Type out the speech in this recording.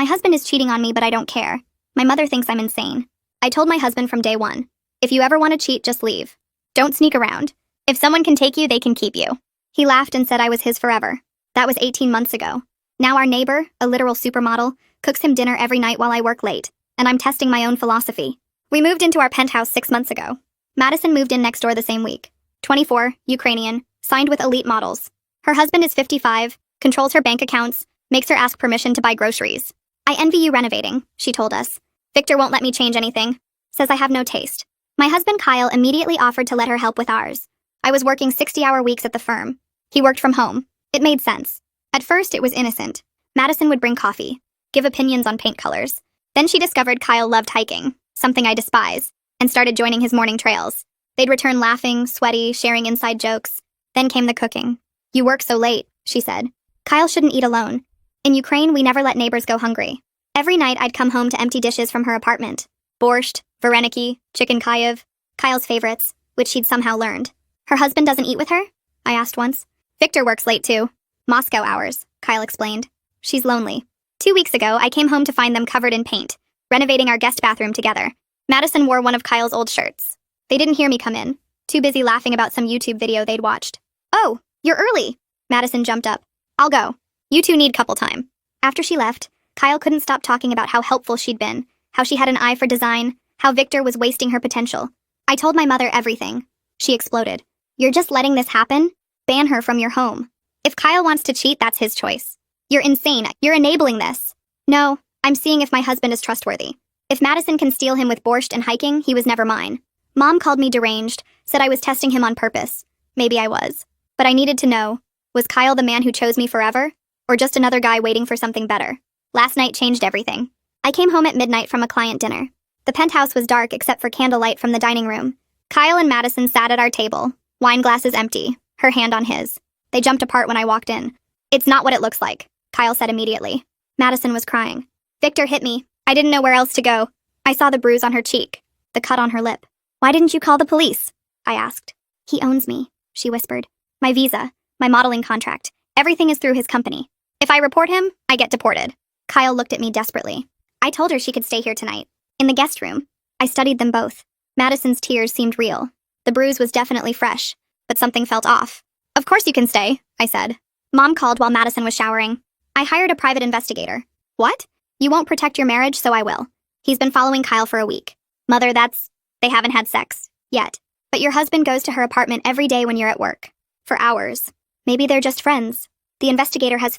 My husband is cheating on me, but I don't care. My mother thinks I'm insane. I told my husband from day one, if you ever want to cheat, just leave. Don't sneak around. If someone can take you, they can keep you. He laughed and said I was his forever. That was 18 months ago. Now our neighbor, a literal supermodel, cooks him dinner every night while I work late, and I'm testing my own philosophy. We moved into our penthouse 6 months ago. Madison moved in next door the same week. 24, Ukrainian, signed with elite models. Her husband is 55, controls her bank accounts, makes her ask permission to buy groceries. I envy you renovating, she told us. Victor won't let me change anything. Says I have no taste. My husband Kyle immediately offered to let her help with ours. I was working 60-hour weeks at the firm. He worked from home. It made sense. At first, it was innocent. Madison would bring coffee, give opinions on paint colors. Then she discovered Kyle loved hiking, something I despise, and started joining his morning trails. They'd return laughing, sweaty, sharing inside jokes. Then came the cooking. You work so late, she said. Kyle shouldn't eat alone. In Ukraine, we never let neighbors go hungry. Every night, I'd come home to empty dishes from her apartment. Borscht, vareniki, chicken Kyiv, Kyle's favorites, which she'd somehow learned. Her husband doesn't eat with her? I asked once. Victor works late too. Moscow hours, Kyle explained. She's lonely. 2 weeks ago, I came home to find them covered in paint, renovating our guest bathroom together. Madison wore one of Kyle's old shirts. They didn't hear me come in, too busy laughing about some YouTube video they'd watched. Oh, you're early. Madison jumped up. I'll go. You two need couple time. After she left, Kyle couldn't stop talking about how helpful she'd been, how she had an eye for design, how Victor was wasting her potential. I told my mother everything. She exploded. You're just letting this happen? Ban her from your home. If Kyle wants to cheat, that's his choice. You're insane. You're enabling this. No, I'm seeing if my husband is trustworthy. If Madison can steal him with borscht and hiking, he was never mine. Mom called me deranged, said I was testing him on purpose. Maybe I was. But I needed to know, was Kyle the man who chose me forever? Or just another guy waiting for something better? Last night changed everything. I came home at midnight from a client dinner. The penthouse was dark except for candlelight from the dining room. Kyle and Madison sat at our table, wine glasses empty, her hand on his. They jumped apart when I walked in. It's not what it looks like, Kyle said immediately. Madison was crying. Victor hit me. I didn't know where else to go. I saw the bruise on her cheek, the cut on her lip. Why didn't you call the police? I asked. He owns me, she whispered. My visa, my modeling contract, everything is through his company. If I report him, I get deported. Kyle looked at me desperately. I told her she could stay here tonight. In the guest room. I studied them both. Madison's tears seemed real. The bruise was definitely fresh, but something felt off. Of course you can stay, I said. Mom called while Madison was showering. I hired a private investigator. What? You won't protect your marriage, so I will. He's been following Kyle for a week. Mother, they haven't had sex. Yet. But your husband goes to her apartment every day when you're at work. For hours. Maybe they're just friends. The investigator has